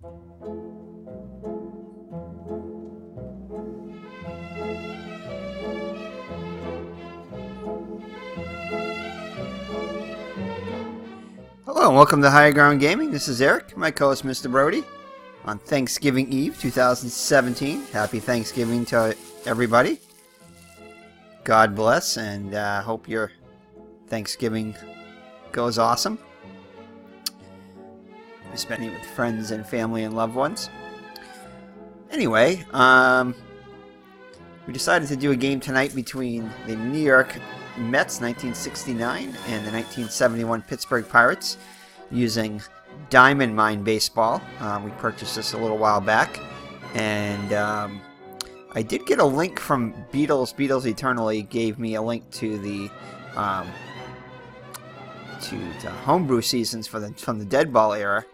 Hello and welcome to Higher Ground Gaming. This is Eric, my co-host Mr. Brody, on Thanksgiving Eve 2017. Happy Thanksgiving to everybody. God bless, and hope your Thanksgiving goes awesome. You're spending it with friends and family and loved ones. Anyway, we decided to do a game tonight between the New York Mets 1969 and the 1971 Pittsburgh Pirates using Diamond Mine Baseball. We purchased this a little while back, and I did get a link from Beatles Eternally gave me a link to the homebrew seasons from the Dead Ball era,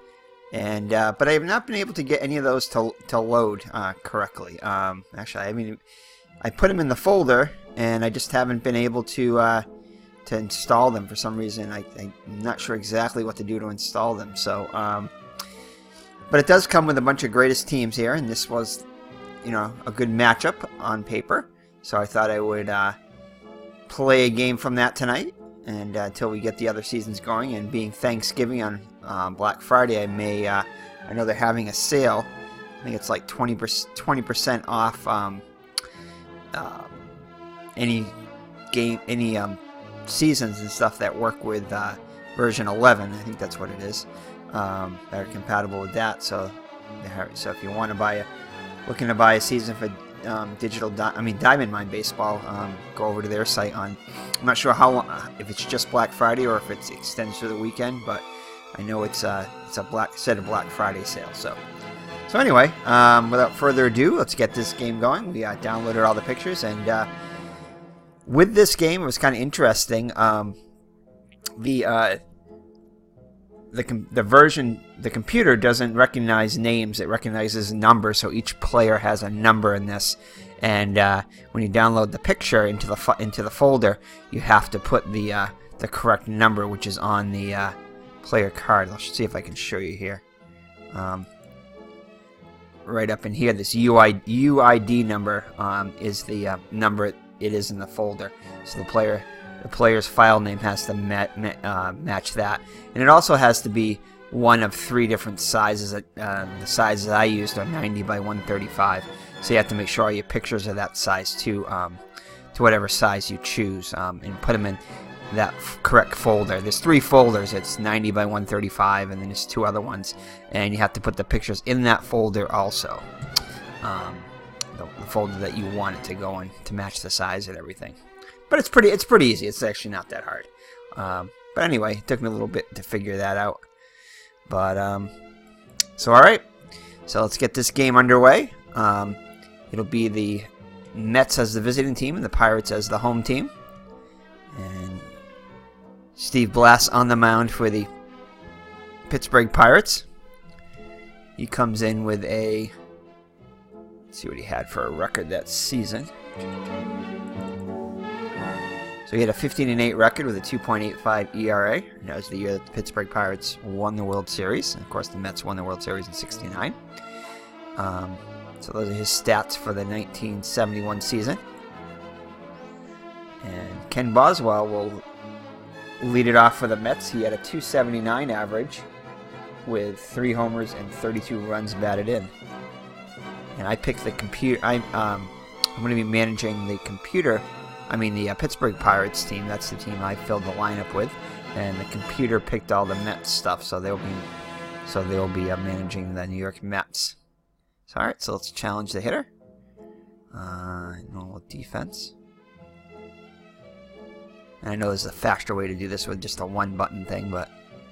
and but I have not been able to get any of those to load correctly. Actually, I put them in the folder, and I just haven't been able to install them for some reason. I'm not sure exactly what to do to install them. So, but it does come with a bunch of greatest teams here, and this was, a good matchup on paper. So I thought I would play a game from that tonight, and until we get the other seasons going. And being Thanksgiving on Black Friday, I know they're having a sale. I think it's like 20% off. Any seasons and stuff that work with version 11. I think that's what it is. That are compatible with that. So if you want to looking to buy a season for Diamond Mine Baseball, go over to their site. I'm not sure how long, if it's just Black Friday or if it extends through the weekend, but I know it's a Black Friday sale. So anyway, without further ado, let's get this game going. We downloaded all the pictures, and with this game, it was kind of interesting. The computer doesn't recognize names; it recognizes numbers. So each player has a number in this, and when you download the picture into the folder, you have to put the correct number, which is on the player card. Let's see if I can show you here. Right up in here, this UID number is the number it is in the folder. So the player's file name has to match that, and it also has to be one of 3 different sizes. The sizes I used are 90 by 135, so you have to make sure all your pictures are that size too, to whatever size you choose, and put them in that correct folder. There's 3 folders. It's 90 by 135, and then there's 2 other ones, and you have to put the pictures in that folder also. The folder that you want it to go in to match the size and everything. But it's pretty easy. It's actually not that hard. But anyway, it took me a little bit to figure that out. But so all right. So let's get this game underway. It'll be the Mets as the visiting team and the Pirates as the home team. And Steve Blass on the mound for the Pittsburgh Pirates. He comes in with a... Let's see what he had for a record that season. So he had a 15-8 record with a 2.85 ERA. And that was the year that the Pittsburgh Pirates won the World Series. And of course, the Mets won the World Series in '69. So those are his stats for the 1971 season. And Ken Boswell will lead it off for the Mets. He had a 279 average with 3 homers and 32 runs batted in. And I picked the computer. I'm going to be managing the Pittsburgh Pirates team. That's the team I filled the lineup with, and the computer picked all the Mets stuff. So they'll be managing the New York Mets. So all right, so let's challenge the hitter. Normal defense. And I know there's a faster way to do this with just a 1-button thing, but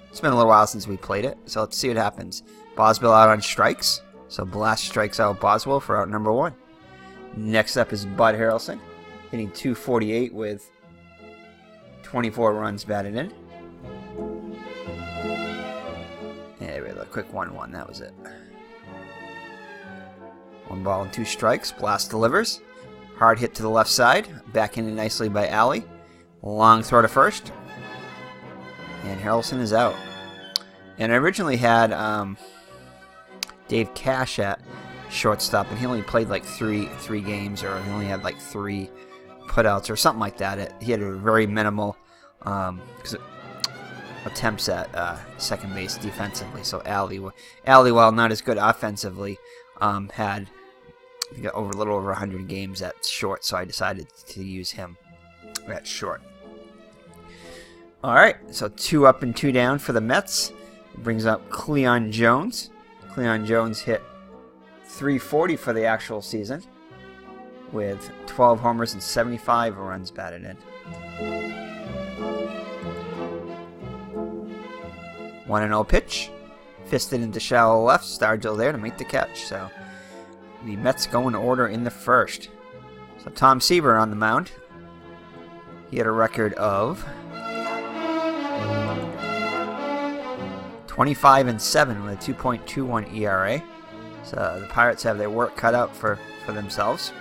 it's been a little while since we played it. So let's see what happens. Boswell out on strikes. So Blast strikes out Boswell for out number 1. Next up is Bud Harrelson, hitting .248 with 24 runs batted in. And there we go, a quick 1-1, that was it. 1 ball and 2 strikes. Blast delivers. Hard hit to the left side. Back in nicely by Alley. Long throw to first. And Harrelson is out. And I originally had Dave Cash at shortstop, and he only played like three games, or he only had like 3 putouts or something like that. He had a very minimal attempts at second base defensively. So Allie, while not as good offensively, had a little over 100 games at short, so I decided to use him at short. All right, so 2 up and 2 down for the Mets. It brings up Cleon Jones. Cleon Jones hit .340 for the actual season, with 12 homers and 75 runs batted in. 1-0 pitch, fisted into shallow left. Stargell there to make the catch. So the Mets go in order in the first. So Tom Seaver on the mound. He had a record of 25-7 with a 2.21 ERA. So the Pirates have their work cut out for themselves.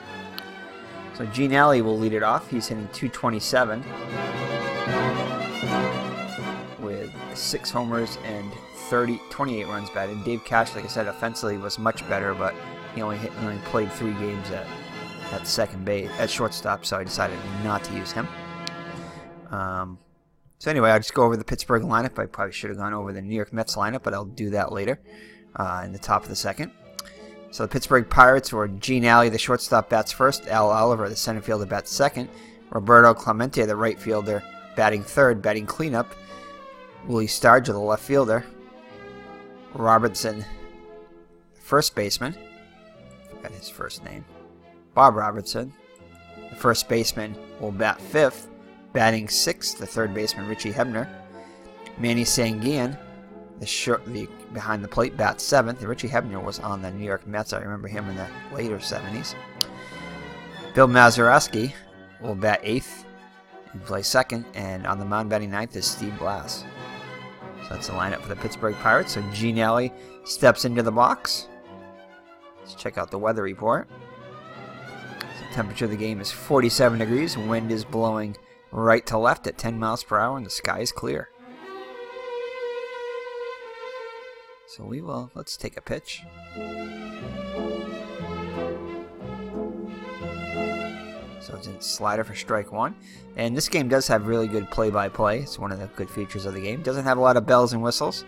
So Gene Alley will lead it off. He's hitting .227 with 6 homers and 28 runs batted. Dave Cash, like I said, offensively was much better, but he only played 3 games at second base, at shortstop, so I decided not to use him. So anyway, I'll just go over the Pittsburgh lineup. I probably should have gone over the New York Mets lineup, but I'll do that later in the top of the second. So the Pittsburgh Pirates were Gene Alley, the shortstop, bats first. Al Oliver, the center fielder, bats second. Roberto Clemente, the right fielder, batting third. Batting cleanup, Willie Stargell, the left fielder. Robertson, first baseman. I forgot his first name. Bob Robertson, the first baseman, will bat fifth. Batting sixth, the third baseman, Richie Hebner. Manny Sanguian, the behind the plate, bats seventh. Richie Hebner was on the New York Mets. I remember him in the later 70s. Bill Mazeroski will bat eighth and play second. And on the mound batting ninth is Steve Blass. So that's the lineup for the Pittsburgh Pirates. So Gene Alley steps into the box. Let's check out the weather report. So temperature of the game is 47 degrees. Wind is blowing right to left at 10 miles per hour, and the sky is clear. So let's take a pitch. So it's a slider for strike one. And this game does have really good play-by-play. It's one of the good features of the game. Doesn't have a lot of bells and whistles,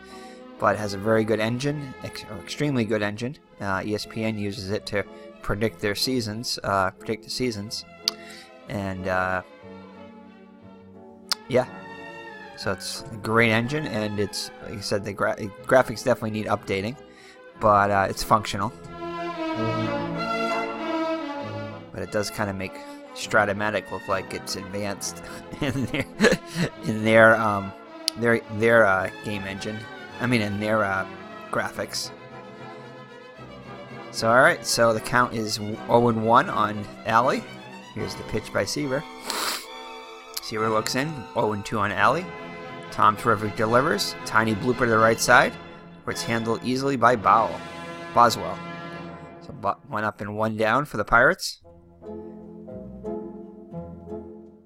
but it has a very good engine, extremely good engine. ESPN uses it to predict the seasons. And yeah, so it's a great engine, and it's, like I said, the graphics definitely need updating, but it's functional. But it does kind of make Stratomatic look like it's advanced in their game engine. I mean, in their graphics. So all right, so the count is 0-1 on Alley. Here's the pitch by Seaver. Seaver looks in, 0-2 on Alley. Tom Terrific delivers. Tiny blooper to the right side, where it's handled easily by Boswell. So 1 up and 1 down for the Pirates.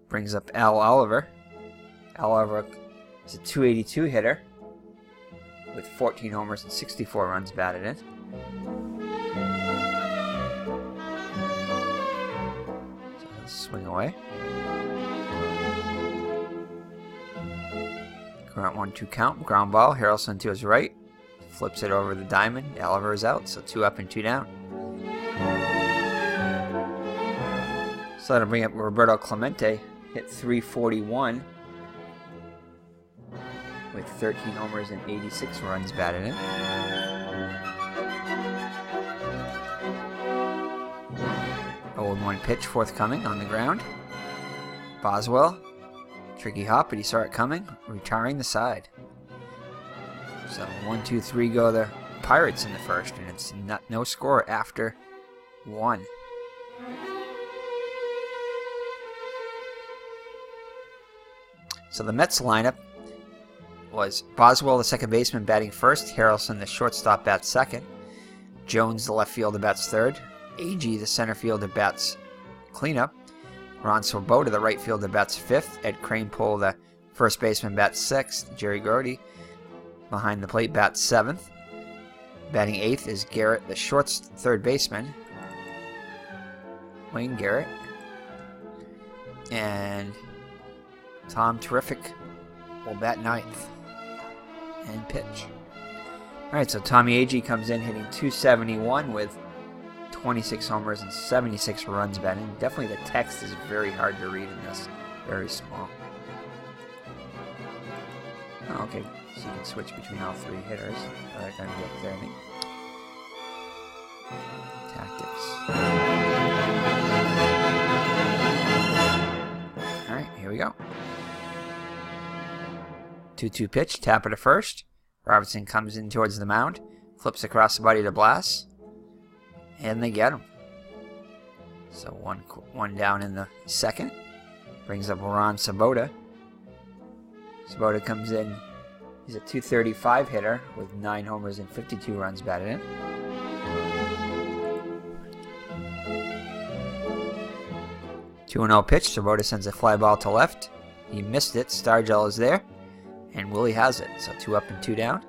Brings up Al Oliver. Al Oliver is a .282 hitter with 14 homers and 64 runs batted in. So let's swing away. Ground 1-2 count. Ground ball. Harrelson to his right. Flips it over the diamond. Oliver is out. So 2 up and 2 down. So that'll bring up Roberto Clemente. Hit .341 with 13 homers and 86 runs batted in. Oh, 1 pitch forthcoming on the ground. Boswell. Tricky hop, but he saw it coming, retiring the side. So 1-2-3 go the Pirates in the first, and it's no score after 1. So the Mets lineup was Boswell, the second baseman, batting first. Harrelson, the shortstop, bats second. Jones, the left fielder, bats third. Agee, the center fielder, bats cleanup. Ron Swoboda, the right fielder, bats fifth. Ed Kranepool, the first baseman, bats sixth. Jerry Grody, behind the plate, bats seventh. Batting 8th is Garrett, the short's third baseman. Wayne Garrett. And Tom Terrific will bat 9th and pitch. Alright, so Tommy Agee comes in hitting .271 with 26 homers and 76 runs batted in. Definitely the text is very hard to read in this. Very small. Oh, okay, so you can switch between all three hitters. Alright, gotta be up there, I think. Tactics. Alright, here we go. 2-2 pitch, tap it to first. Robertson comes in towards the mound, flips across the body to Blas, and they get him. So one down in the second. Brings up Ron Sabota. Sabota comes in. He's a .235 hitter with 9 homers and 52 runs batted in. Two 2-0 pitch. Sabota sends a fly ball to left. He missed it. Stargell is there. And Willie has it. So 2 up and 2 down.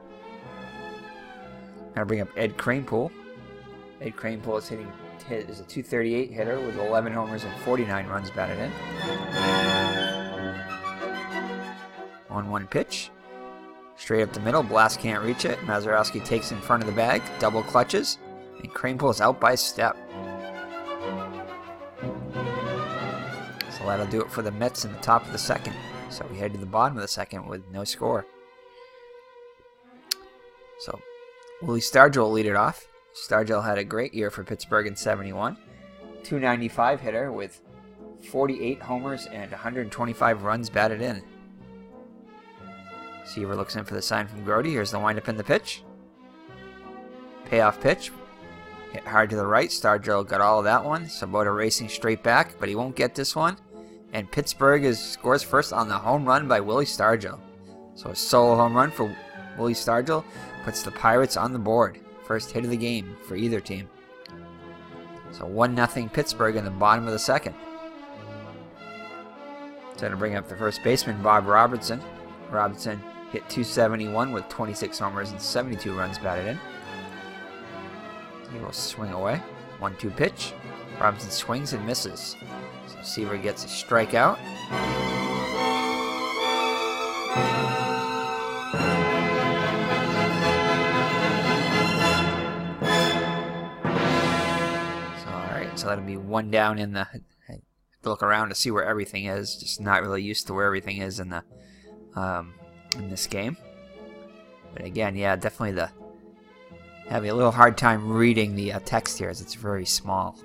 Now bring up Ed Kranepool. Ed Kranepool is a .238 hitter with 11 homers and 49 runs batted in. 1-1 pitch. Straight up the middle. Blas can't reach it. Mazeroski takes in front of the bag. Double clutches. And Kranepool is out by a step. So that'll do it for the Mets in the top of the second. So we head to the bottom of the second with no score. So Willie Stargell will lead it off. Stargell had a great year for Pittsburgh in '71. .295 hitter with 48 homers and 125 runs batted in. Seaver looks in for the sign from Grody. Here's the windup in the pitch. Payoff pitch. Hit hard to the right. Stargell got all of that one. Sabota racing straight back, but he won't get this one. And Pittsburgh scores first on the home run by Willie Stargell. So a solo home run for Willie Stargell puts the Pirates on the board. First hit of the game for either team. So 1-0 Pittsburgh in the bottom of the second. So going to bring up the first baseman, Bob Robertson. Robertson hit .271 with 26 homers and 72 runs batted in. He will swing away. 1-2 pitch. Robertson swings and misses. So Seaver gets a strikeout. So that'll be 1 down in the. I look around to see where everything is. Just not really used to where everything is in the in this game. But again, yeah, definitely having a little hard time reading the text here as it's very small.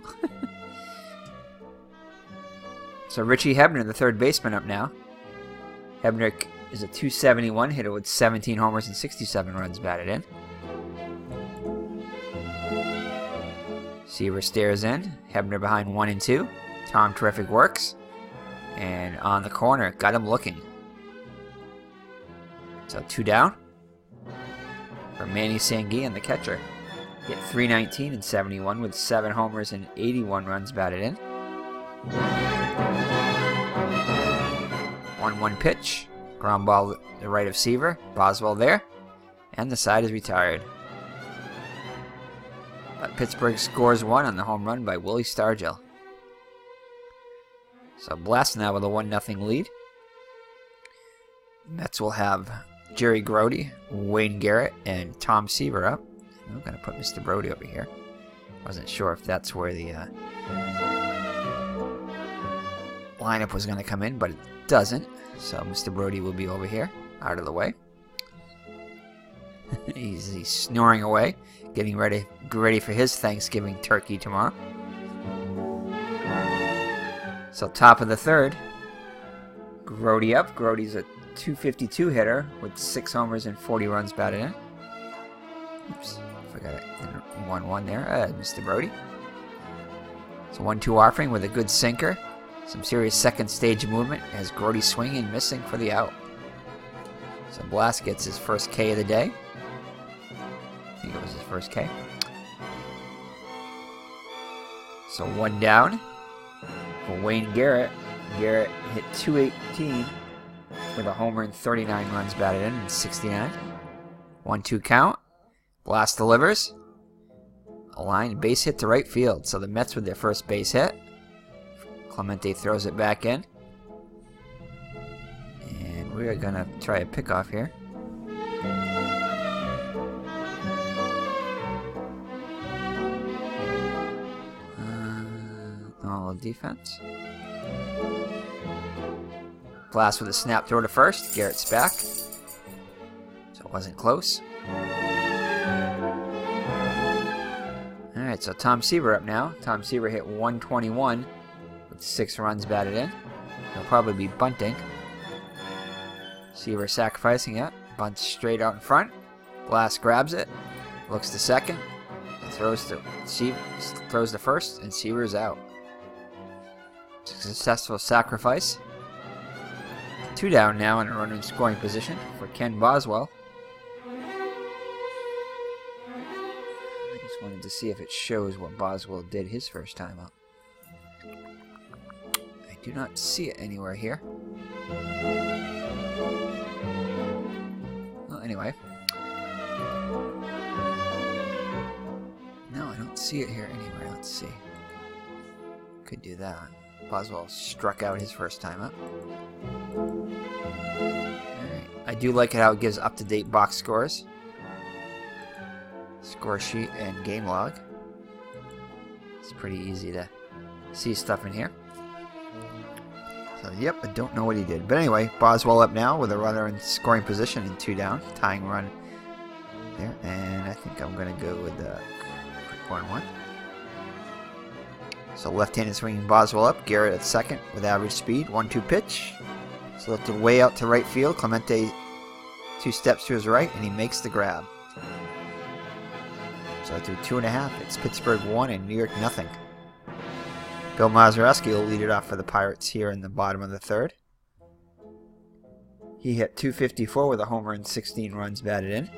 So Richie Hebner, the third baseman, up now. Hebner is a .271 hitter with 17 homers and 67 runs batted in. Seaver stares in. Hebner behind 1 and 2. Tom Terrific works. And on the corner, got him looking. So 2 down. For Manny Sanguillen, the catcher. Hit .319 in '71 with 7 homers and 81 runs batted in. 1-1 pitch. Ground ball to the right of Seaver. Boswell there. And the side is retired. But Pittsburgh scores 1 on the home run by Willie Stargell. So Blas now with a 1-0 lead. Mets will have Jerry Grody, Wayne Garrett, and Tom Seaver up. I'm going to put Mr. Brody over here. Wasn't sure if that's where the lineup was going to come in, but it doesn't. So Mr. Brody will be over here, out of the way. He's snoring away, getting ready for his Thanksgiving turkey tomorrow. So top of the third, Grody up. Grody's a .252 hitter with 6 homers and 40 runs batted in. Oops, forgot it. 1-1 there, Mr. Brody. It's a 1-2 offering with a good sinker. Some serious second stage movement as Grody swinging, missing for the out. So Blas gets his first K of the day. I think it was his first K. So 1 down for Wayne Garrett. Garrett hit .218 with a homer and 39 runs batted in 69. 1-2 count. Blast delivers. A line base hit to right field. So the Mets with their first base hit. Clemente throws it back in. And we are going to try a pickoff here. Normal defense. Blast with a snap throw to first. Garrett's back. So it wasn't close. Alright, so Tom Seaver up now. Tom Seaver hit 121 with 6 runs batted in. He'll probably be bunting. Seaver sacrificing it. Bunts straight out in front. Blast grabs it. Looks to second. Throws to first, and Seaver's out. Successful sacrifice. 2 down now in a runner in scoring position for Ken Boswell. I just wanted to see if it shows what Boswell did his first time up. I do not see it anywhere here. Well, anyway. No, I don't see it here anywhere. Let's see. Could do that. Boswell struck out his first time up. Alright. I do like it how it gives up-to-date box scores. Score sheet and game log. It's pretty easy to see stuff in here. So, yep, I don't know what he did. But anyway, Boswell up now with a runner in scoring position and 2 down. Tying run there. And I think I'm going to go with the quick 1-1. So left-handed swinging Boswell up. Garrett at second with average speed. 1-2 pitch. So lifted way out to right field. Clemente 2 steps to his right, and he makes the grab. So through 2.5, it's Pittsburgh 1 and New York nothing. Bill Mazeroski will lead it off for the Pirates here in the bottom of the 3rd. He hit .254 with a homer and 16 runs batted in.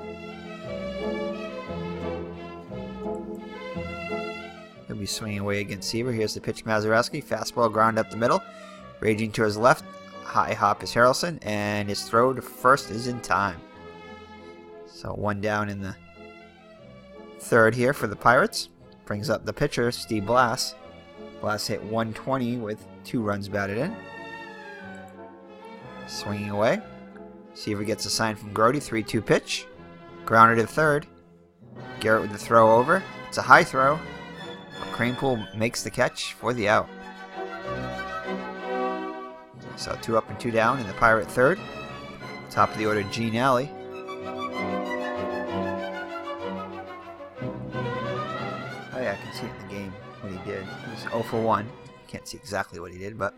He'll be swinging away against Seaver. Here's the pitch, Mazeroski. Fastball ground up the middle. Raging to his left. High hop is Harrelson. And his throw to first is in time. So 1 down in the 3rd here for the Pirates. Brings up the pitcher, Steve Blass. Blass hit 120 with 2 runs batted in. Swinging away. Seaver gets a sign from Grody. 3-2 pitch. Grounded to 3rd. Garrett with the throw over. It's a high throw. Kranepool makes the catch for the out. So 2 up and 2 down in the Pirate 3rd. Top of the order, Gene Alley. Oh yeah, I can see it in the game what he did. He was 0 for 1. Can't see exactly what he did, but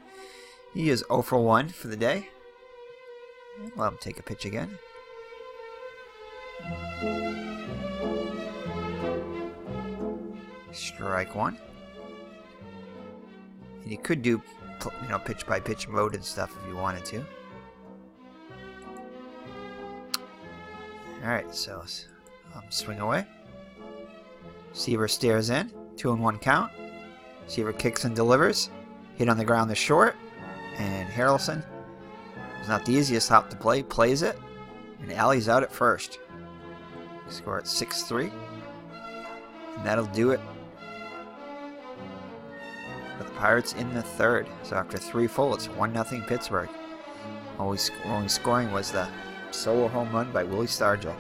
he is 0 for 1 for the day. Let him take a pitch again. Strike 1. And you could do, pitch by pitch mode and stuff if you wanted to. Alright, so swing away. Seaver stares in. 2-1 count. Seaver kicks and delivers. Hit on the ground to short. And Harrelson, it's not the easiest hop to play, plays it. And Alley's out at first. Score at 6-3. And that'll do it for the Pirates in the 3rd. So after 3 full, it's 1-0 Pittsburgh. Only scoring was the solo home run by Willie Stargell.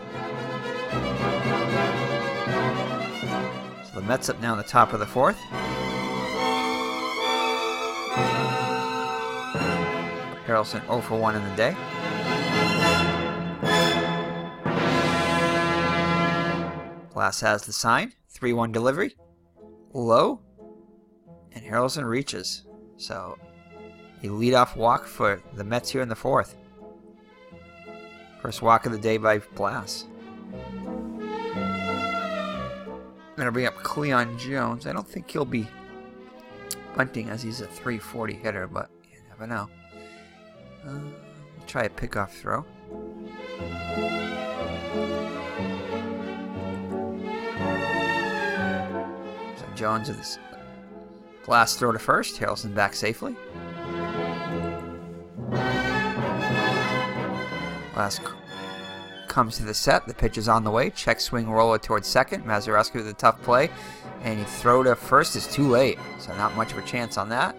So the Mets up now in the top of the 4th. Harrelson 0 for 1 in the day. Glass has the sign. 3-1 delivery. Low. And Harrelson reaches. So a leadoff walk for the Mets here in the 4th. First walk of the day by Blass. I'm going to bring up Cleon Jones. I don't think he'll be bunting as he's a .340 hitter, but you never know. Try a pickoff throw. So Jones with this blast throw to first. Harrelson back safely. Last comes to the set. The pitch is on the way. Check swing roller towards second. Mazeroski with a tough play. And he throw to first is too late. So not much of a chance on that.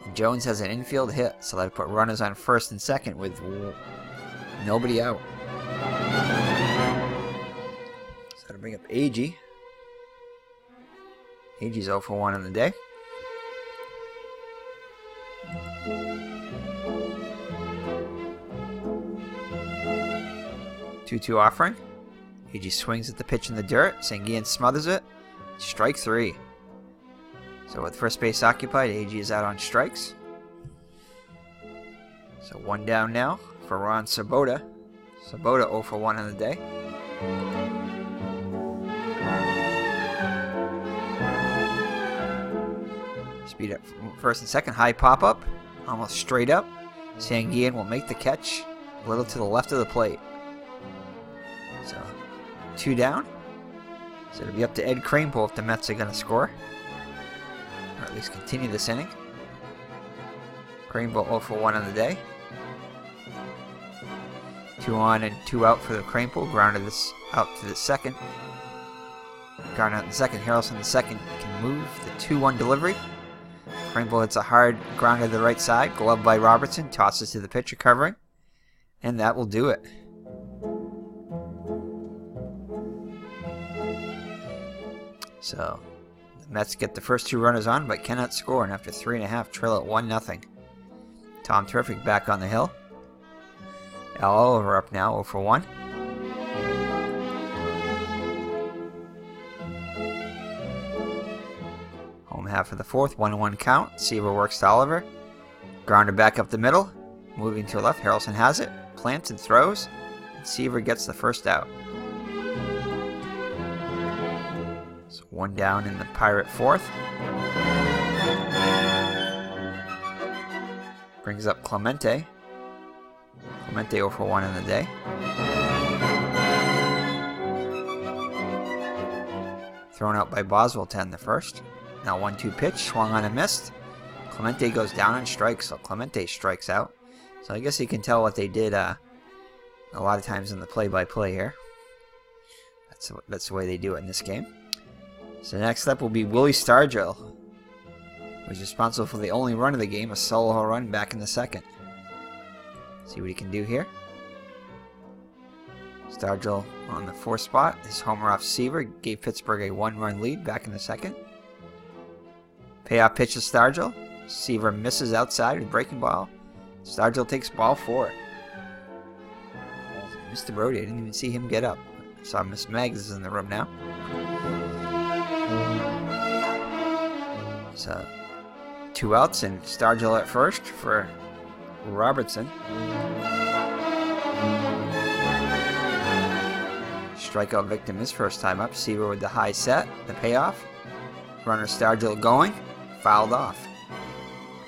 And Jones has an infield hit. So that put runners on first and second with nobody out. So to bring up Agee. Agee's 0 for 1 on the day. 2-2 offering. Agee swings at the pitch in the dirt. Sanguian smothers it. Strike 3. So with first base occupied, Agee is out on strikes. So 1 down now for Ron Sabota. Sabota 0 for 1 on the day. Speed up from first and second. High pop-up. Almost straight up. Sanguian will make the catch a little to the left of the plate. So 2 down. So it'll be up to Ed Kranepool if the Mets are going to score. Or at least continue this inning. Kranepool 0 for 1 on the day. 2 on and 2 out for the Kranepool. Grounded this out to the second. Grounded out in the second. Harrelson the second can move. The 2-1 delivery. Kranepool hits a hard grounder to the right side. Gloved by Robertson. Tosses to the pitcher covering. And that will do it. So, the Mets get the first 2 runners on, but cannot score, and after 3.5, trail at 1-0. Tom Terrific back on the hill. Al Oliver up now, 0 for 1. Home half of the fourth, 1-1 count. Seaver works to Oliver. Grounder back up the middle. Moving to the left, Harrelson has it. Plants and throws. And Seaver gets the first out. 1 down in the Pirate fourth. Brings up Clemente. Clemente 0 for 1 in the day. Thrown out by Boswell to end the first. Now 1-2 pitch. Swung on and missed. Clemente goes down on strikes, so Clemente strikes out. So I guess you can tell what they did a lot of times in the play-by-play here. That's the way they do it in this game. So next up will be Willie Stargell, who's responsible for the only run of the game, a solo run back in the second. See what he can do here. Stargell on the 4th spot. His homer off Seaver gave Pittsburgh a 1-run lead back in the second. Payoff pitch to Stargell. Seaver misses outside with breaking ball. Stargell takes ball 4. Mr. Brody, I didn't even see him get up. I saw Miss Maggs is in the room now. So 2 outs and Stargell at first for Robertson. Strikeout victim his first time up. Seaver with the high set. The payoff. Runner Stargell going. Fouled off.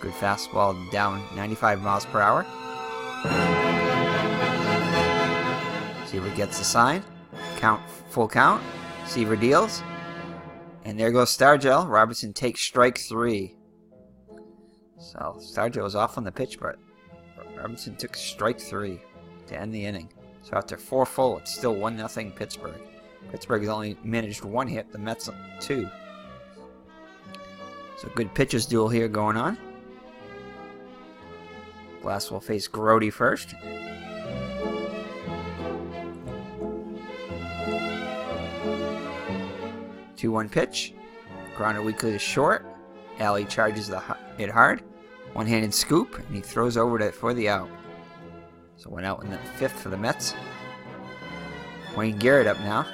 Good fastball down 95 miles per hour. Seaver gets the sign. Count, full count. Seaver deals. And there goes Stargell. Robertson takes strike 3. So Stargell was off on the pitch, but Robertson took strike 3 to end the inning. So after 4 full, it's still 1-0 Pittsburgh. Pittsburgh has only managed 1 hit, the Mets 2. So good pitchers duel here going on. Glass will face Grody first. Two 2-1 pitch. Grounder weakly to short. Alley charges it hard. One-handed scoop, and he throws over for the out. So 1 out in the 5th for the Mets. Wayne Garrett up now.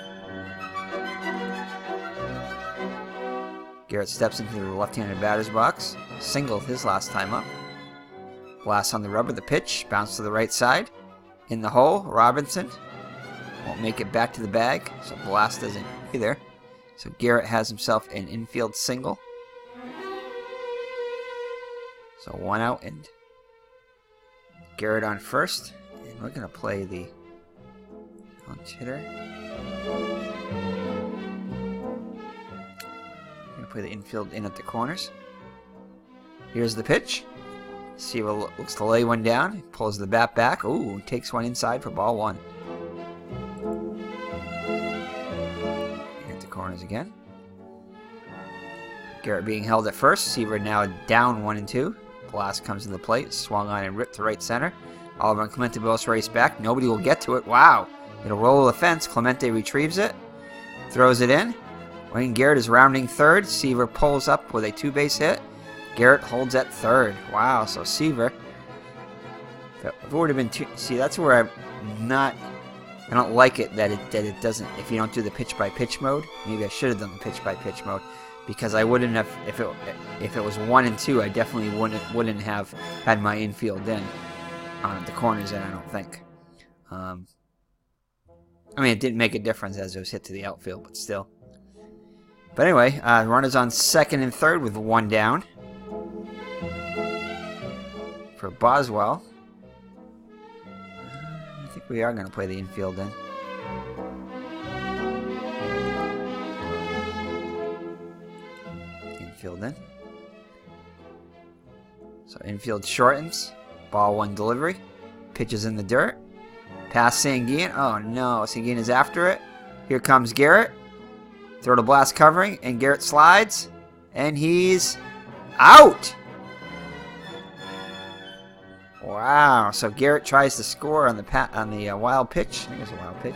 Garrett steps into the left-handed batter's box. Singled his last time up. Blast on the rubber, the pitch. Bounce to the right side. In the hole, Robinson won't make it back to the bag, so Blast doesn't either. So Garrett has himself an infield single. So 1 out and Garrett on first. And we're going to play the hitter. We're going to play the infield in at the corners. Here's the pitch. Seaver looks to lay one down. He pulls the bat back. Ooh, takes one inside for ball 1. Throws again. Garrett being held at first. Seaver now down 1-2. Blast comes to the plate. Swung on and ripped to right center. Oliver and Clemente both race back. Nobody will get to it. Wow. It'll roll the fence. Clemente retrieves it. Throws it in. Wayne Garrett is rounding third. Seaver pulls up with a 2-base hit. Garrett holds at third. Wow. So Seaver. If it would have been two, see, that's where I'm not. I don't like it that it doesn't. If you don't do the pitch by pitch mode, maybe I should have done the pitch by pitch mode, because I wouldn't have. If it was 1-2, I definitely wouldn't have had my infield in on the corners. And I don't think. I mean, it didn't make a difference as it was hit to the outfield, but still. But anyway, runners on second and third with 1 down for Boswell. I think we are going to play the infield in. Infield in. So infield shortens. Ball 1 delivery. Pitches in the dirt. Pass Sanguin. Oh no, Sanguin is after it. Here comes Garrett. Throw to Blast covering, and Garrett slides, and he's out. Wow! So Garrett tries to score on the wild pitch. I think it's a wild pitch.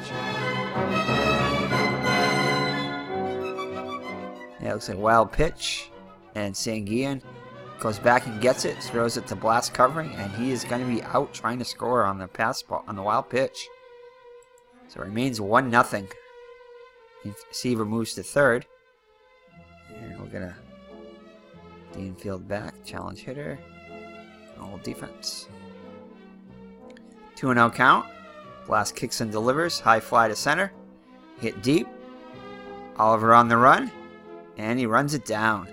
Yeah, it looks like a wild pitch, and Sanguin goes back and gets it, throws it to Blast covering, and he is going to be out trying to score on the pass ball on the wild pitch. So it remains 1-0. Seaver moves to third. And we're going to the infield back. Challenge hitter. All defense. 2-0 count. Blast kicks and delivers. High fly to center. Hit deep. Oliver on the run. And he runs it down.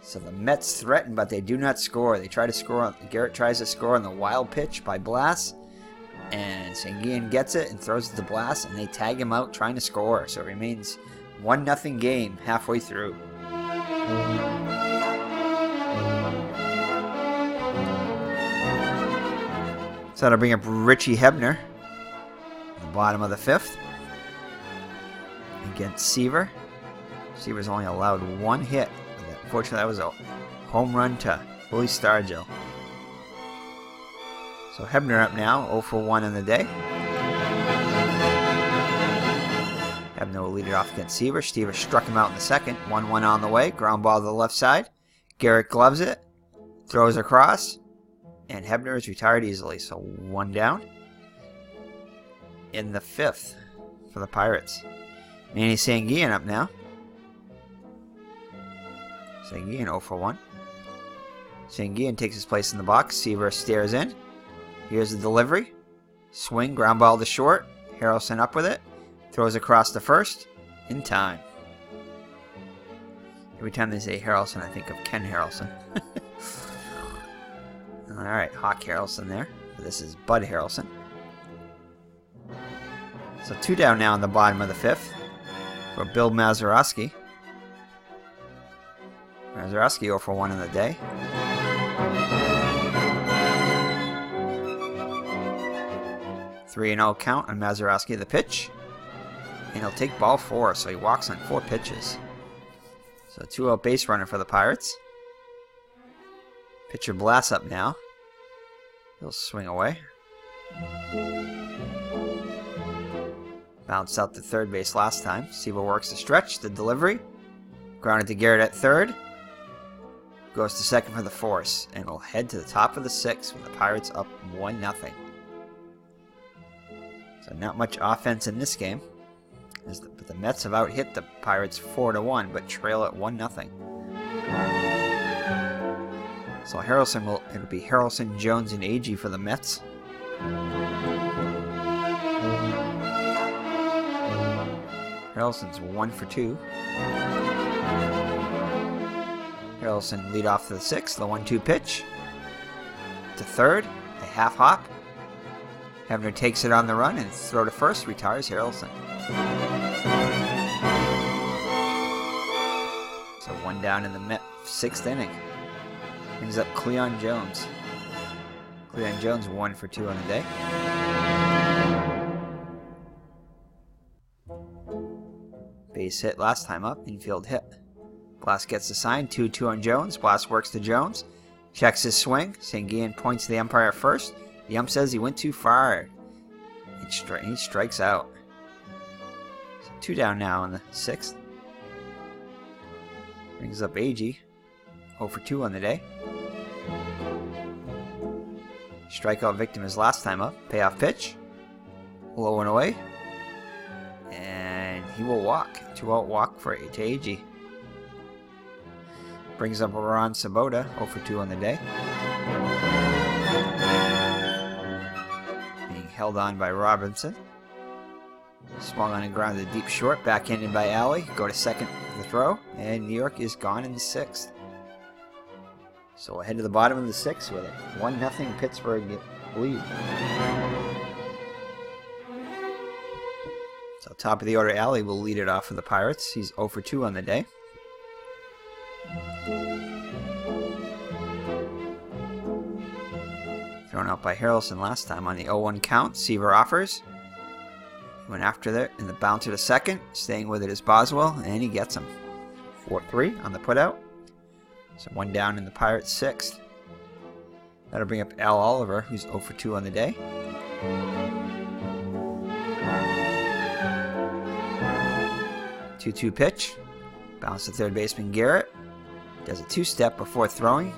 So the Mets threaten, but they do not score. They try to score. Garrett tries to score on the wild pitch by Blast. And Sanguin gets it and throws it to Blast, and they tag him out trying to score. So it remains 1-0 game halfway through. So that'll bring up Richie Hebner at the bottom of the 5th against Seaver. Seaver's only allowed 1 hit. Unfortunately, that was a home run to Willie Stargell. So Hebner up now, 0 for 1 in the day. Hebner will lead it off against Seaver. Seaver struck him out in the second. 1-1 on the way. Ground ball to the left side. Garrett gloves it. Throws across. And Hebner is retired easily. So 1 down. In the 5th for the Pirates. Manny Sanguin up now. Sanguin 0 for 1. Sanguin takes his place in the box. Seaver stares in. Here's the delivery. Swing, ground ball to short. Harrelson up with it. Throws across to first. In time. Every time they say Harrelson, I think of Ken Harrelson. Alright, Hawk Harrelson there. This is Bud Harrelson. So 2 down now in the bottom of the 5th for Bill Mazeroski. Mazeroski 0 for 1 in the day. 3-0 count on Mazeroski, the pitch. And he'll take ball 4, so he walks on 4 pitches. So 2-0 base runner for the Pirates. Pitcher Blast up now. He'll swing away. Bounced out to third base last time. Seaver works the stretch, the delivery. Grounded to Garrett at third. Goes to second for the force. And will head to the top of the 6th with the Pirates up 1-0. So not much offense in this game. But the Mets have out-hit the Pirates 4-1, but trail at 1-0. So it'll be Harrelson, Jones, and Agee for the Mets. Harrelson's 1 for 2. Harrelson lead off to the 6th, the 1-2 pitch. To third, a half hop. Hebner takes it on the run and throw to first, retires Harrelson. So 1 down in the 6th inning. Brings up Cleon Jones. Cleon Jones 1 for 2 on the day. Base hit last time up, infield hit. Blast gets the sign, 2-2 on Jones. Blast works to Jones. Checks his swing. Sanguian points to the umpire at first. The ump says he went too far. He strikes out. So 2 down now in the 6th. Brings up Agee. 0 for 2 on the day. Strikeout victim is last time up. Payoff pitch. Low and away. And he will walk. 2-out walk to Agee. Brings up Ron Sabota. 0 for 2 on the day. Being held on by Robinson. Swung on and grounded deep short. Backhanded by Alley. Go to second for the throw. And New York is gone in the 6th. So we'll head to the bottom of the 6th with a 1-0 Pittsburgh lead. So top of the order, Alley will lead it off for the Pirates. He's 0 for 2 on the day. Thrown out by Harrelson last time on the 0-1 count. Seaver offers. Went after it in the bouncer to second. Staying with it is Boswell, and he gets him. 4-3 on the putout. So 1 down in the Pirates' 6th. That'll bring up Al Oliver, who's 0 for 2 on the day. Two-two pitch. Bounce to third baseman Garrett. Does a 2-step before throwing.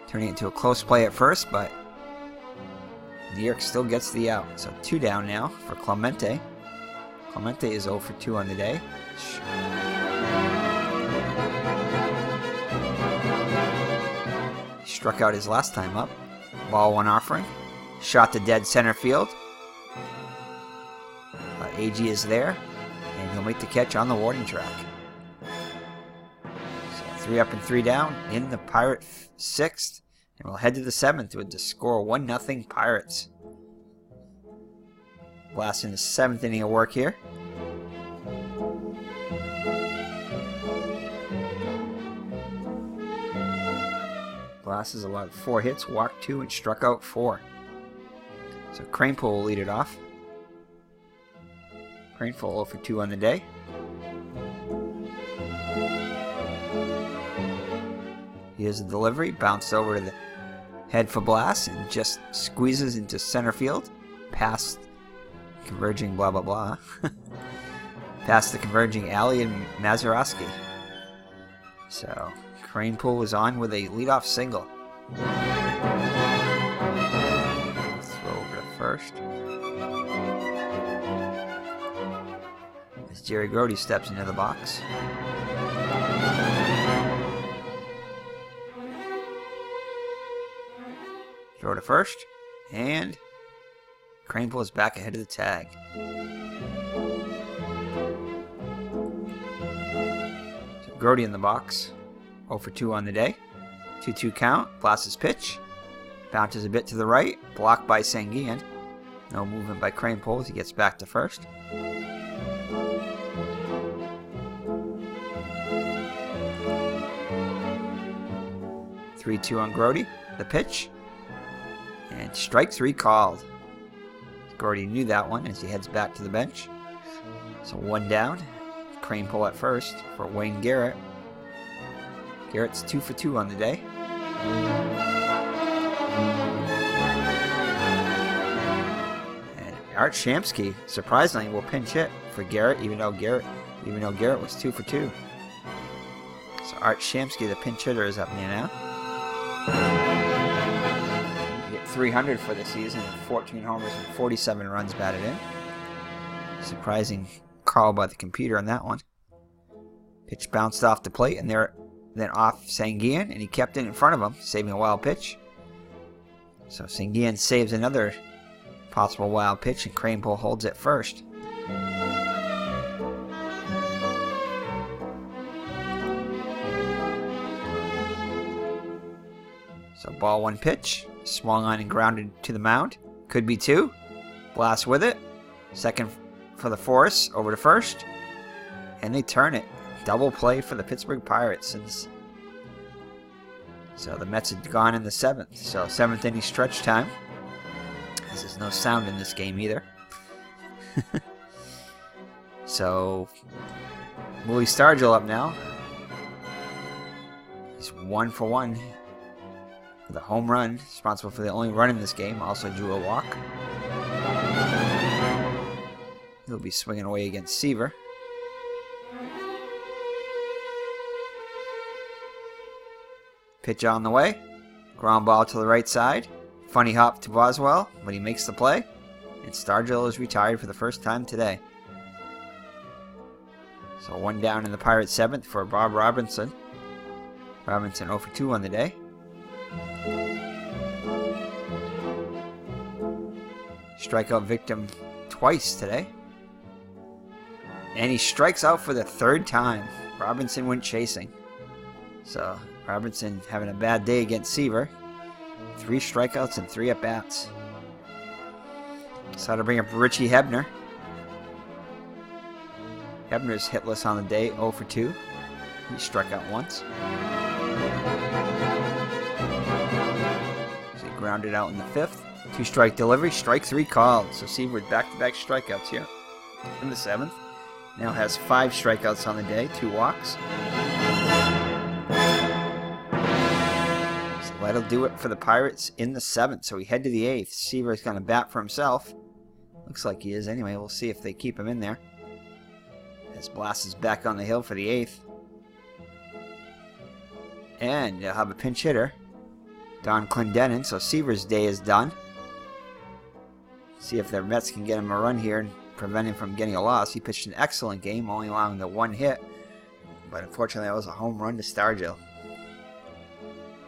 Turning it into a close play at first, but New York still gets the out. So 2 down now for Clemente. Clemente is 0 for 2 on the day. Struck out his last time up. Ball 1 offering. Shot to dead center field. Agee is there. And he'll make the catch on the warning track. So 3 up and 3 down in the Pirate 6th. And we'll head to the 7th with the score 1-0 Pirates. Blast in the 7th inning of work here. Blast has allowed 4 hits, walked 2, and struck out 4. So Kranepool will lead it off. Kranepool 0 for 2 on the day. Here's the delivery, bounced over to the head for Blast, and just squeezes into center field. Past converging blah blah blah. Past the converging Alley and Mazeroski. So Kranepool is on with a leadoff single. Throw over to first. As Jerry Grody steps into the box. Throw to first. And Kranepool is back ahead of the tag. So Grody in the box. 0 for 2 on the day. 2-2 count. Blasts his pitch. Bounces a bit to the right. Blocked by Sanguian. No movement by Kranepool as he gets back to first. 3-2 on Grody. The pitch. And strike 3 called. Grody knew that one as he heads back to the bench. So 1 down. Kranepool at first for Wayne Garrett. Garrett's 2 for 2 on the day. And Art Shamsky, surprisingly, will pinch hit for Garrett, even though Garrett was 2 for 2. So Art Shamsky, the pinch hitter, is up now. He hit 300 for the season, 14 homers and 47 runs batted in. Surprising call by the computer on that one. Pitch bounced off the plate, and then off Sanguian, and he kept it in front of him, saving a wild pitch. So Sanguian saves another possible wild pitch, and Kranepool holds it first. So ball 1 pitch, swung on and grounded to the mound. Could be 2. Blast with it. Second for the force, over to first. And they turn it. Double play for the Pittsburgh Pirates. So the Mets had gone in the 7th. So 7th inning stretch time. There's no sound in this game either. So Willie Stargell up now. He's 1 for 1 with a home run, responsible for the only run in this game. Also drew a walk. He'll be swinging away against Seaver. Pitch on the way. Ground ball to the right side. Funny hop to Boswell, but he makes the play. And Stargell is retired for the first time today. So 1 down in the Pirates' 7th for Bob Robinson. Robinson 0 for 2 on the day. Strikeout victim twice today. And he strikes out for the 3rd time. Robinson went chasing. So Robinson having a bad day against Seaver. 3 strikeouts and 3 at-bats. So to bring up Richie Hebner. Hebner's hitless on the day, 0 for 2. He struck out once. So he grounded out in the 5th. 2-strike delivery, strike 3 called. So Seaver with back-to-back strikeouts here in the 7th. Now has 5 strikeouts on the day, 2 walks. So that'll do it for the Pirates in the 7th. So we head to the 8th. Seaver's going to bat for himself. Looks like he is anyway. We'll see if they keep him in there. As Blast is back on the hill for the 8th. And they'll have a pinch hitter. Don Clendenin. So Seaver's day is done. See if the Mets can get him a run here and prevent him from getting a loss. He pitched an excellent game, only allowing the 1 hit. But unfortunately, that was a home run to Stargell.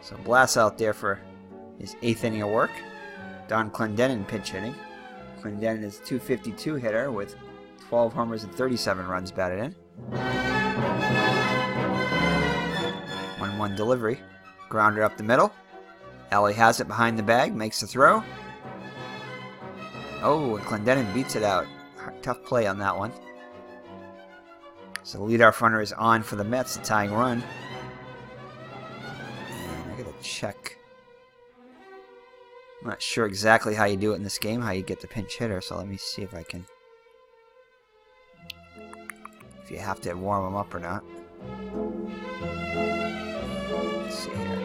So Blast out there for his 8th inning of work. Don Clendenin pinch hitting. Clendenin is a .252 hitter with 12 homers and 37 runs batted in. 1-1 delivery. Grounder up the middle. Alley has it behind the bag. Makes the throw. Oh, and Clendenin beats it out. Tough play on that one. So the leadoff runner is on for the Mets, the tying run. And I gotta check. I'm not sure exactly how you do it in this game, how you get the pinch hitter, so let me see if I can... if you have to warm them up or not. Let's see here.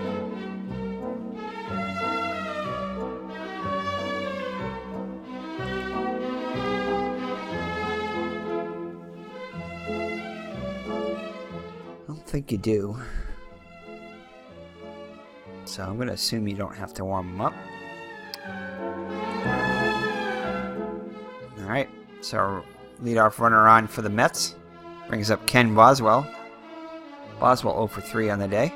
I don't think you do. So I'm going to assume you don't have to warm them up. Alright, so leadoff runner on for the Mets. Brings up Ken Boswell. Boswell 0 for 3 on the day.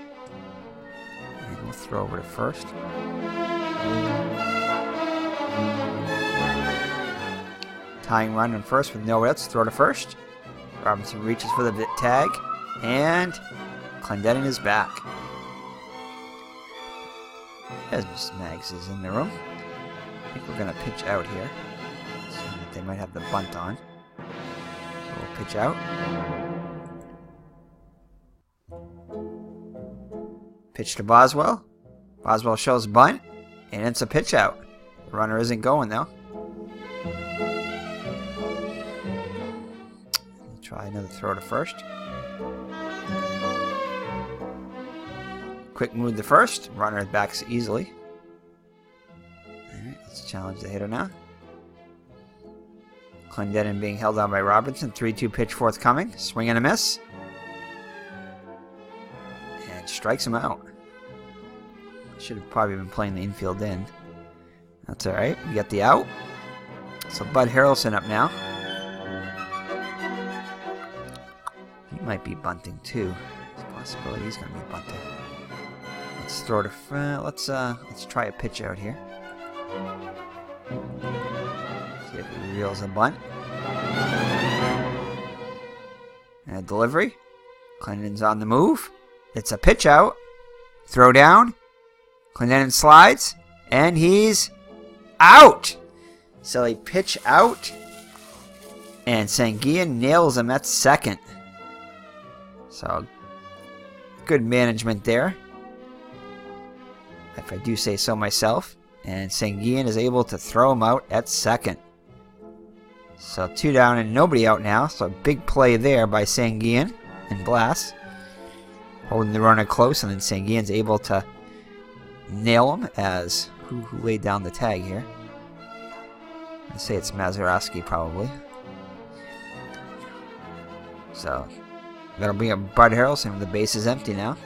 And we'll throw over to first. Tying run on first with no outs. Throw to first. Robinson reaches for the tag. And Clendenin is back. As Mrs. Maggs is in the room. I think we're going to pitch out here. They might have the bunt on. So we'll pitch out. Pitch to Boswell. Boswell shows bunt. And it's a pitch out. The runner isn't going though. We'll try another throw to first. Quick move to first. Runner backs easily. Alright, let's challenge the hitter now. Clendenin being held on by Robinson. 3-2 pitch forthcoming. Swing and a miss. And strikes him out. Should have probably been playing the infield in. That's alright. We got the out. So Bud Harrelson up now. He might be bunting too. There's a possibility he's going to be bunting. Let's throw to front. Let's try a pitch out here. See if he reels a bunt. And a delivery. Clendenin's on the move. It's a pitch out. Throw down. Clendenin slides. And he's out. So a pitch out. And Sanguillen nails him at second. So good management there, if I do say so myself. And Sanguillen is able to throw him out at second. So 2 down and nobody out now. So a big play there by Sanguian and Blas. Holding the runner close, and then Sanguian's able to nail him as... Who laid down the tag here? I'd say it's Mazeroski probably. So that'll bring up Bud Harrelson. The base is empty now.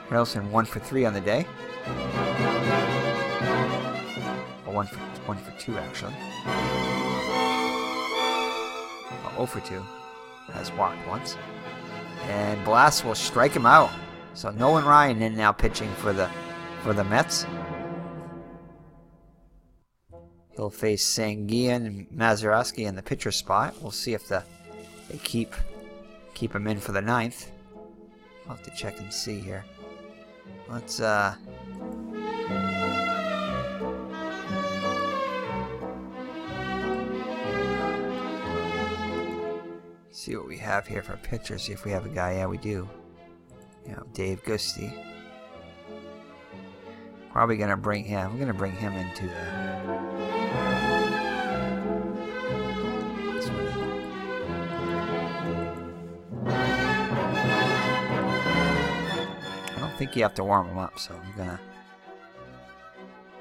Harrelson 1 for 3 on the day. Or 1 for 2 actually. Oh, 0 for 2. Has walked once. And Blas will strike him out. So Nolan Ryan in now pitching for the Mets. He'll face Sanguian and Mazeroski in the pitcher spot. We'll see if they keep him in for the 9th. I'll have to check and see here. Let's see what we have here for pitchers. See if we have a guy. Yeah, we do. Dave Gusti. Probably gonna bring him. We're gonna bring him into this one. I don't think you have to warm him up, so I'm gonna.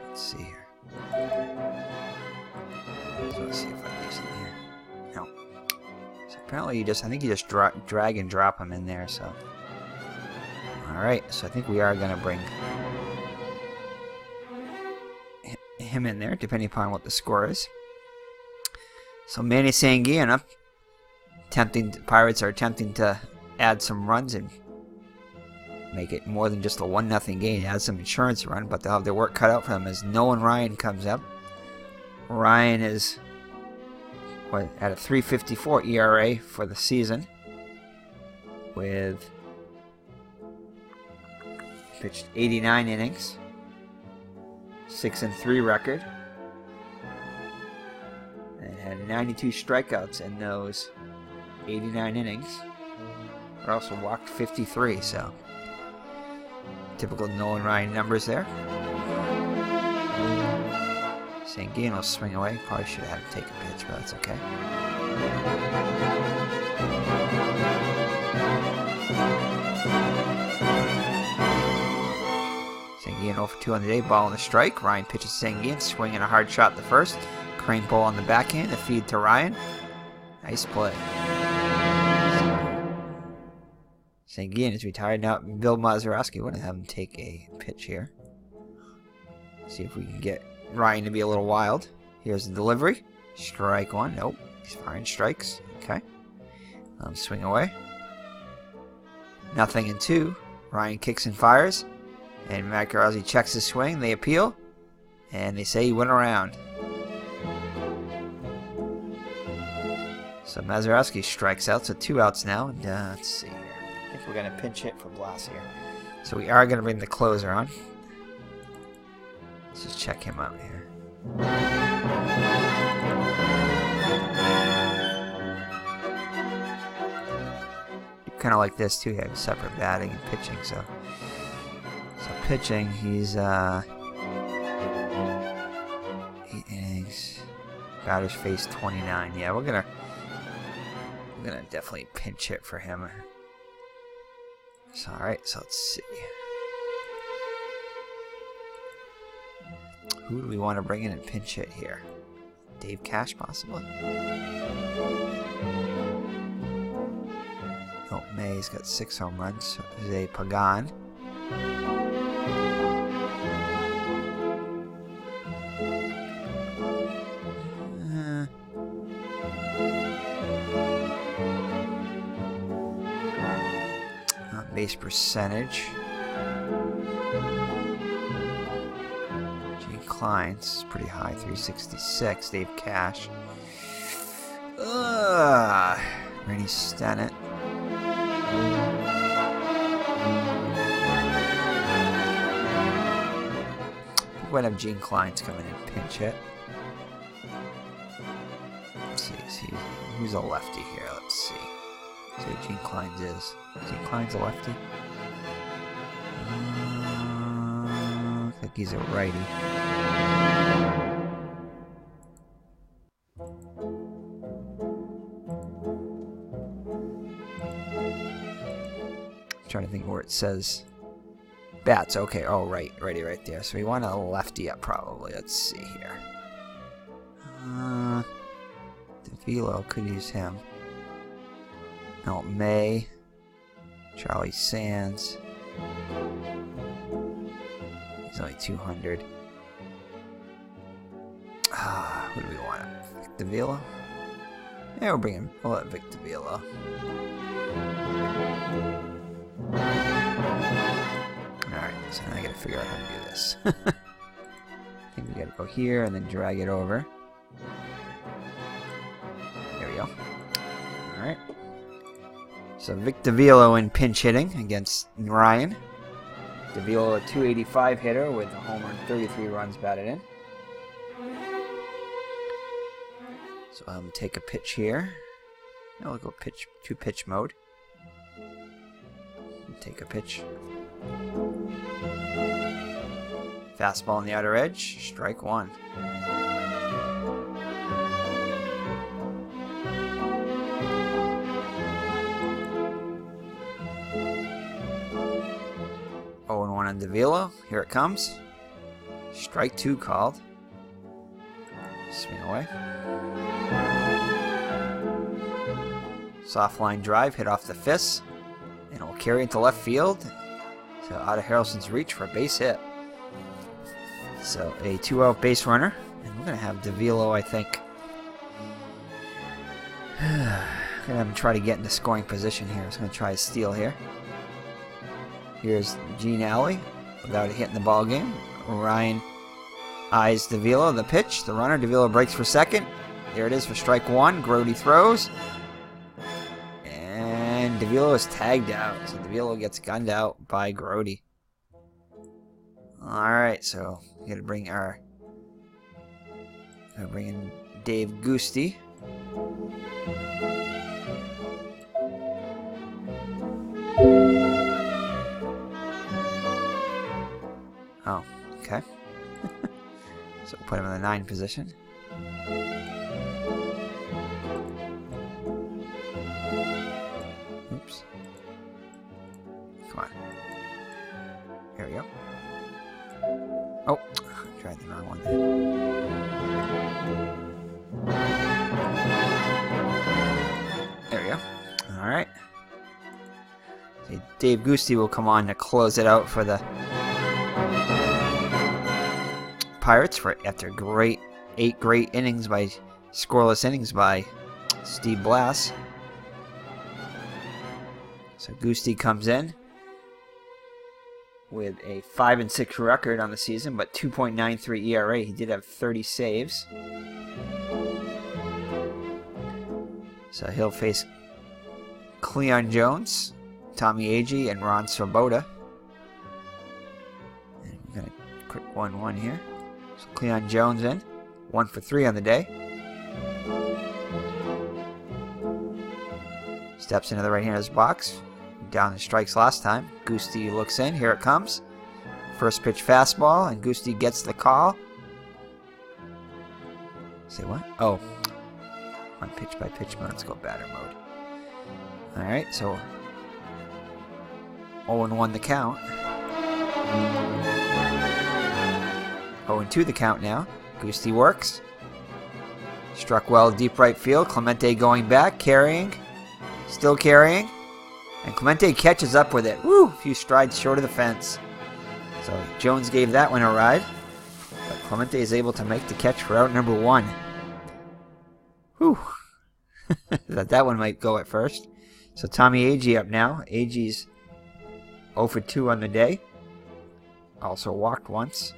Let's see here. Let's see if I use him here. No. So apparently I think you just drag and drop him in there. So. All right. So I think we are gonna bring him in there, depending upon what the score is. So Manny Sanguian up. Pirates are attempting to add some runs and make it more than just a 1-0 game. Add some insurance run, but they'll have their work cut out for them as Nolan Ryan comes up. Ryan is at a 3.54 ERA for the season. Pitched 89 innings. 6-3 record, and had 92 strikeouts in those 89 innings. But also walked 53, so typical Nolan Ryan numbers there. Sanguian will swing away. Probably should have had him take a pitch, but that's okay. Sanguian 0 for 2 on the day, ball on the strike. Ryan pitches Sanguian, swinging a hard shot the first. Kranepool on the backhand, a feed to Ryan. Nice play. Sanguian is retired now. Bill Mazeroski want to have him take a pitch here. See if we can get Ryan to be a little wild. Here's the delivery. Strike 1. Nope. He's firing strikes. Okay. Swing away. 0-2. Ryan kicks and fires. And Mazeroski checks his swing. They appeal. And they say he went around. So Mazeroski strikes out. So 2 outs now. And let's see here. I think we're going to pinch hit for Blas here. So we are going to bring the closer on. Let's just check him out here. Kind of like this too. You have separate batting and pitching. So pitching, he's 8 innings. Batters face 29. Yeah, we're gonna definitely pinch hit for him. So all right. So let's see. Who do we want to bring in and pinch hit here? Dave Cash, possibly? Oh, May's got 6 home runs. Jose Pagan. Base percentage. Klein's pretty high, 366. Dave Cash. Randy Stennett. We're going to have Gene Klein's come in and pinch hit. Let's see. Who's a lefty here? Let's see. Let's see what Gene Klein's is. Gene Klein's a lefty? I think he's a righty. trying to think where it says bats. Okay, oh, right there. So we want a lefty up probably. Let's see here. DeVilo, could use him. No, May. Charlie Sands. He's only 200. Who do we want? Vic DeVilo? Yeah, we'll let Vic DeVilo. Alright, so now I gotta figure out how to do this. I think we gotta go here and then drag it over. There we go. Alright. So Vic DeVilo in pinch hitting against Ryan. DeVilo, a 285 hitter with a homer and 33 runs batted in. So I'm take a pitch here. Now we'll go pitch mode. Take a pitch. Fastball on the outer edge. Strike one. Oh, and 1 on DeVilo. Here it comes. Strike two called. Swing away. Soft line drive, hit off the fist, and it will carry into left field. So out of Harrelson's reach for a base hit. So a 2-out base runner, and we're going to have DeVilo, I think. I'm going to have him try to get into scoring position here. He's going to try a steal here. Here's Gene Alley without a hit in the ball game. Ryan eyes DeVilo, the pitch, the runner. DeVilo breaks for second. There it is for strike one. Grody throws. And DeVilo is tagged out. So DeVilo gets gunned out by Grody. Alright, so we gotta bring in Dave Gusti. Oh, okay. So we'll put him in the 9 position. Oops. Come on. Here we go. Oh, I tried the wrong one there. There we go. Alright. So Dave Gusti will come on to close it out for the Pirates after 8 great innings by scoreless innings by Steve Blass. So Gusti comes in with a 5-6 record on the season, but 2.93 ERA. He did have 30 saves. So he'll face Cleon Jones, Tommy Agee, and Ron Swoboda. And we're going to quick 1-1 here. So Cleon Jones in, 1 for 3 on the day. Steps into the right-hander's box. Down the strikes last time. Gusti looks in. Here it comes. First pitch fastball, and Gusti gets the call. Say what? Oh. On pitch by pitch mode. Let's go batter mode. Alright, so 0-1 the count. 0-2 the count now. Gusti works. Struck well deep right field. Clemente going back, carrying. Still carrying. And Clemente catches up with it. Woo! A few strides short of the fence. So Jones gave that one a ride. But Clemente is able to make the catch for out number 1. Whew. that one might go at first. So Tommy Agee up now. Agee's 0 for 2 on the day. Also walked once.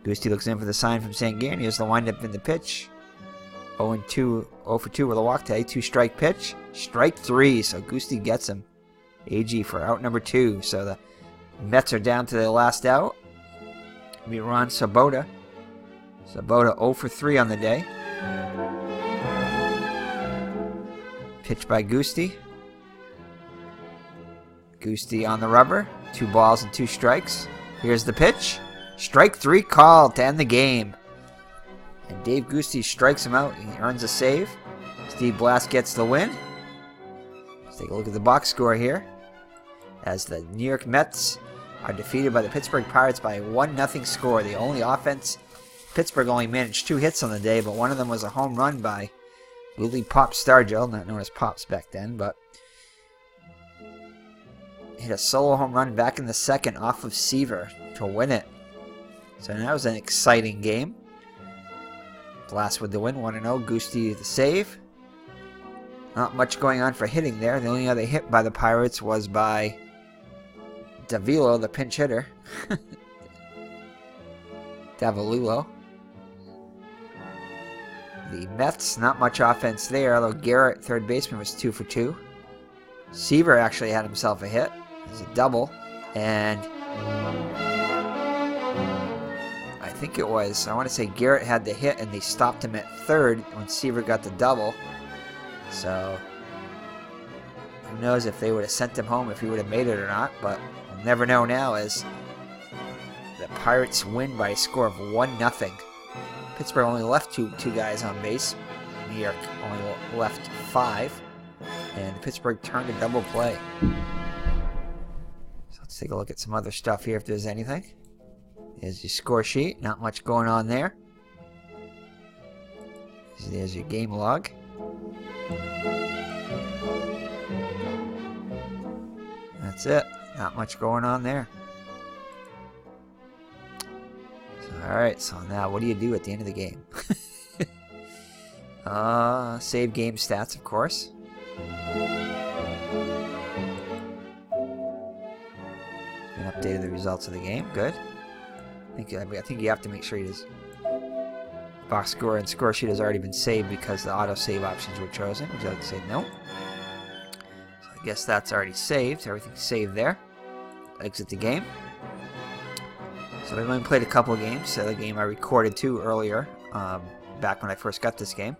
Gusti looks in for the sign from Sanguin. Here's the windup in the pitch. 0 for 2 with a walk today. 2-strike pitch. Strike 3. So Gusti gets him. Agee for out number 2. So the Mets are down to their last out. We run Swoboda. Swoboda 0 for 3 on the day. Pitch by Gusti. Gusti on the rubber. 2 balls and 2 strikes. Here's the pitch. Strike 3 called to end the game. And Dave Gusti strikes him out. He earns a save. Steve Blass gets the win. take a look at the box score here, as the New York Mets are defeated by the Pittsburgh Pirates by a 1-0 score. The only offense, Pittsburgh only managed 2 hits on the day, but one of them was a home run by Willie Stargell, not known as Pops back then, but hit a solo home run back in the second off of Seaver to win it. So that was an exciting game. Blast with the win, 1-0. Gusti the save. Not much going on for hitting there. The only other hit by the Pirates was by Davilo, the pinch hitter. Davilulo. The Mets, not much offense there, although Garrett, third baseman, was 2 for 2. Seaver actually had himself a hit. It was a double. And I think it was, I want to say Garrett had the hit and they stopped him at third when Seaver got the double. So, who knows if they would have sent him home, if he would have made it or not, but we'll never know now as the Pirates win by a score of 1-0. Pittsburgh only left two guys on base. New York only left 5, and Pittsburgh turned a double play. So let's take a look at some other stuff here if there's anything. There's your score sheet, not much going on there. There's your game log. That's it. Not much going on there. Alright, so now what do you do at the end of the game? Save game stats, of course. And updated the results of the game. Good. I think you have to make sure box score and score sheet has already been saved because the auto save options were chosen. Would you like to say no? So I guess that's already saved. Everything's saved there. Exit the game. So we've only played a couple of games. The game I recorded too earlier, back when I first got this game.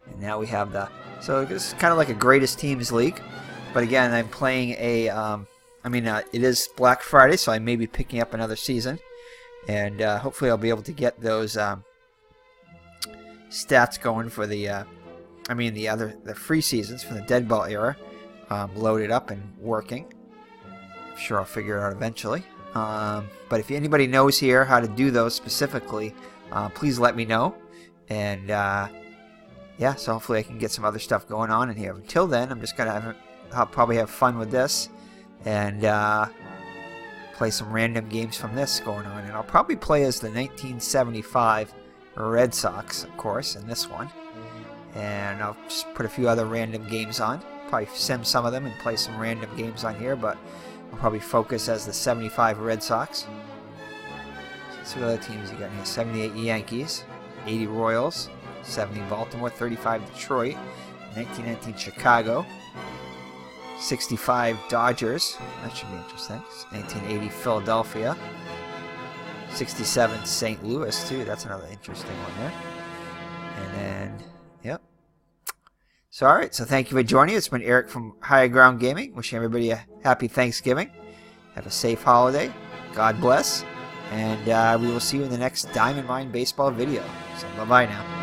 And now we have so this is kind of like a greatest teams league. But again, I'm playing it is Black Friday, so I may be picking up another season. And hopefully I'll be able to get those stats going for the free seasons from the dead ball era loaded up and working. I'm sure I'll figure it out eventually. But if anybody knows here how to do those specifically, please let me know. And yeah, so hopefully I can get some other stuff going on in here. Until then, I'm just gonna I'll probably have fun with this and play some random games from this going on. And I'll probably play as the 1975 Red Sox, of course, in this one. And I'll just put a few other random games on. Probably sim some of them and play some random games on here, but I'll probably focus as the 75 Red Sox. So let's see what other teams you got here. 78 Yankees, 80 Royals, 70 Baltimore, 35 Detroit, 1919 Chicago, 65 Dodgers. That should be interesting. 1980 Philadelphia, 67 St. Louis too. That's another interesting one there. And then, yep. So, alright, so thank you for joining. It's been Eric from Higher Ground Gaming. Wishing everybody a happy Thanksgiving. Have a safe holiday. God bless. And we will see you in the next Diamond Mine Baseball video. So, bye-bye now.